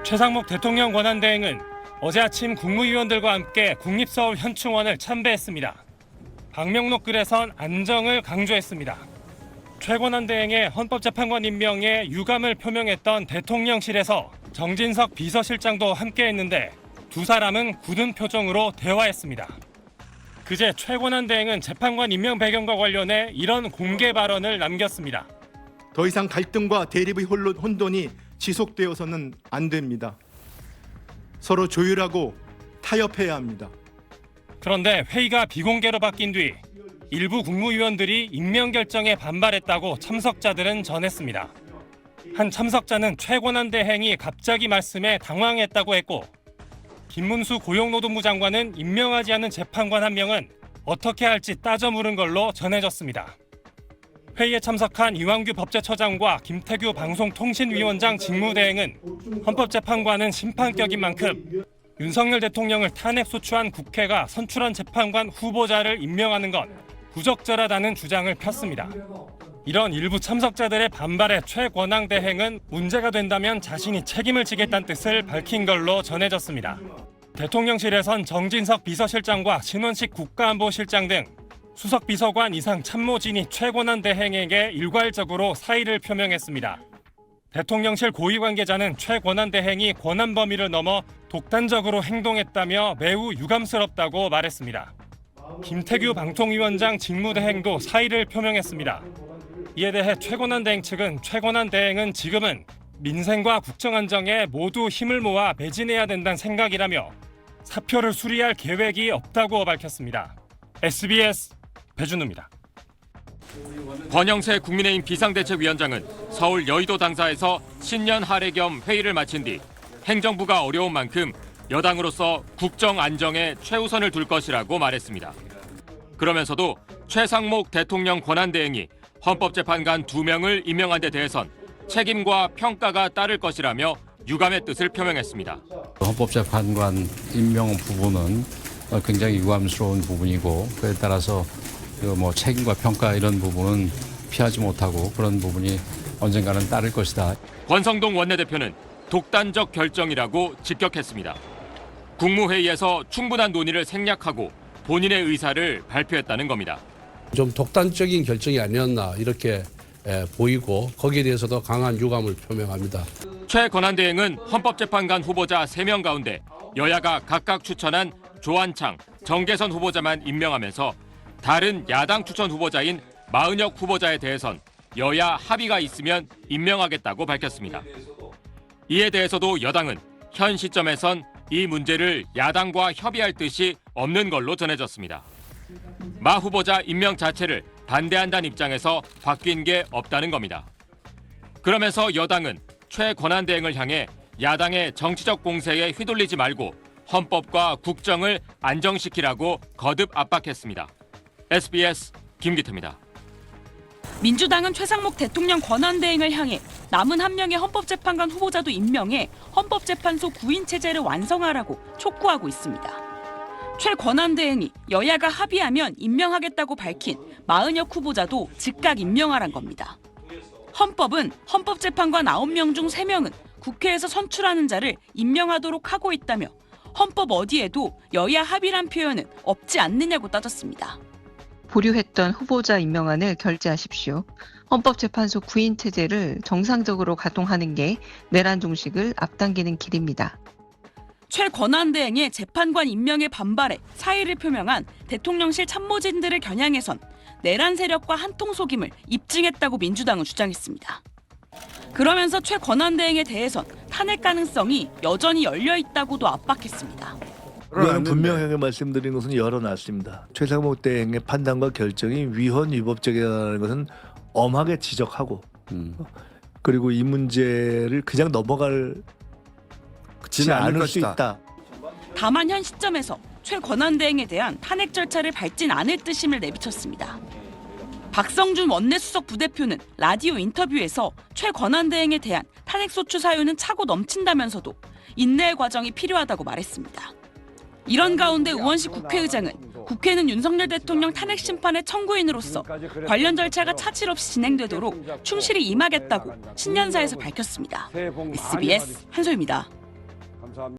최상목 대통령 권한대행은 어제 아침 국무위원들과 함께 국립서울 현충원을 참배했습니다. 박명록 글에선 안정을 강조했습니다. 최 권한대행의 헌법재판관 임명에 유감을 표명했던 대통령실에서 정진석 비서실장도 함께했는데 두 사람은 굳은 표정으로 대화했습니다. 그제 최 권한대행은 재판관 임명 배경과 관련해 이런 공개 발언을 남겼습니다. 더 이상 갈등과 대립의 혼돈이 지속되어서는 안 됩니다. 서로 조율하고 타협해야 합니다. 그런데 회의가 비공개로 바뀐 뒤 일부 국무위원들이 임명 결정에 반발했다고 참석자들은 전했습니다. 한 참석자는 최 권한대행이 갑자기 말씀에 당황했다고 했고, 김문수 고용노동부 장관은 임명하지 않은 재판관 한 명은 어떻게 할지 따져 물은 걸로 전해졌습니다. 회의에 참석한 이완규 법제처장과 김태규 방송통신위원장 직무대행은 헌법재판관은 심판격인 만큼 윤석열 대통령을 탄핵소추한 국회가 선출한 재판관 후보자를 임명하는 건 부적절하다는 주장을 폈습니다. 이런 일부 참석자들의 반발에 최 권한대행은 문제가 된다면 자신이 책임을 지겠다는 뜻을 밝힌 걸로 전해졌습니다. 대통령실에선 정진석 비서실장과 신원식 국가안보실장 등 수석 비서관 이상 참모진이 최 권한대행에게 일괄적으로 사의를 표명했습니다. 대통령실 고위 관계자는 최 권한대행이 권한 범위를 넘어 독단적으로 행동했다며 매우 유감스럽다고 말했습니다. 김태규 방통위원장 직무대행도 사의를 표명했습니다. 이에 대해 최 권한대행 측은 최 권한대행은 지금은 민생과 국정안정에 모두 힘을 모아 매진해야 된다는 생각이라며 사표를 수리할 계획이 없다고 밝혔습니다. SBS 배준우입니다. 권영세 국민의힘 비상대책위원장은 서울 여의도 당사에서 신년 할애 겸 회의를 마친 뒤 행정부가 어려운 만큼 여당으로서 국정 안정에 최우선을 둘 것이라고 말했습니다. 그러면서도 최상목 대통령 권한대행이 헌법재판관 2명을 임명한 데 대해선 책임과 평가가 따를 것이라며 유감의 뜻을 표명했습니다. 헌법재판관 임명 부분은 굉장히 유감스러운 부분이고, 그에 따라서 책임과 평가 이런 부분은 피하지 못하고 그런 부분이 언젠가는 따를 것이다. 권성동 원내대표는 독단적 결정이라고 직격했습니다. 국무회의에서 충분한 논의를 생략하고 본인의 의사를 발표했다는 겁니다. 좀 독단적인 결정이 아니었나 이렇게 보이고, 거기에 대해서도 강한 유감을 표명합니다. 최 권한대행은 헌법재판관 후보자 3명 가운데 여야가 각각 추천한 조한창, 정계선 후보자만 임명하면서 다른 야당 추천 후보자인 마은혁 후보자에 대해선 여야 합의가 있으면 임명하겠다고 밝혔습니다. 이에 대해서도 여당은 현 시점에선 이 문제를 야당과 협의할 뜻이 없는 걸로 전해졌습니다. 마 후보자 임명 자체를 반대한다는 입장에서 바뀐 게 없다는 겁니다. 그러면서 여당은 최 권한대행을 향해 야당의 정치적 공세에 휘둘리지 말고 헌법과 국정을 안정시키라고 거듭 압박했습니다. SBS 김기태입니다. 민주당은 최상목 대통령 권한대행을 향해 남은 한 명의 헌법재판관 후보자도 임명해 헌법재판소 구인 체제를 완성하라고 촉구하고 있습니다. 최 권한대행이 여야가 합의하면 임명하겠다고 밝힌 마은혁 후보자도 즉각 임명하란 겁니다. 헌법은 헌법재판관 9명 중 3명은 국회에서 선출하는 자를 임명하도록 하고 있다며 헌법 어디에도 여야 합의란 표현은 없지 않느냐고 따졌습니다. 보류했던 후보자 임명안을 결재하십시오. 헌법재판소 구인 체제를 정상적으로 가동하는 게 내란 종식을 앞당기는 길입니다. 최 권한대행의 재판관 임명에 반발해 사의를 표명한 대통령실 참모진들을 겨냥해선 내란 세력과 한통속임을 입증했다고 민주당은 주장했습니다. 그러면서 최 권한대행에 대해선 탄핵 가능성이 여전히 열려 있다고도 압박했습니다. 우리는 분명하게 말씀드린 것은 열어놨습니다. 최상목 대행의 판단과 결정이 위헌 위법적이라는 것은 엄하게 지적하고, 그리고 이 문제를 그냥 넘어갈지 않을 수 있다. 다만 현 시점에서 최 권한대행에 대한 탄핵 절차를 밟진 않을 뜻임을 내비쳤습니다. 박성준 원내수석 부대표는 라디오 인터뷰에서 최 권한대행에 대한 탄핵소추 사유는 차고 넘친다면서도 인내의 과정이 필요하다고 말했습니다. 이런 가운데 우원식 국회의장은 국회는 윤석열 대통령 탄핵 심판의 청구인으로서 관련 절차가 차질 없이 진행되도록 충실히 임하겠다고 신년사에서 밝혔습니다. SBS 한소희입니다. 감사합니다.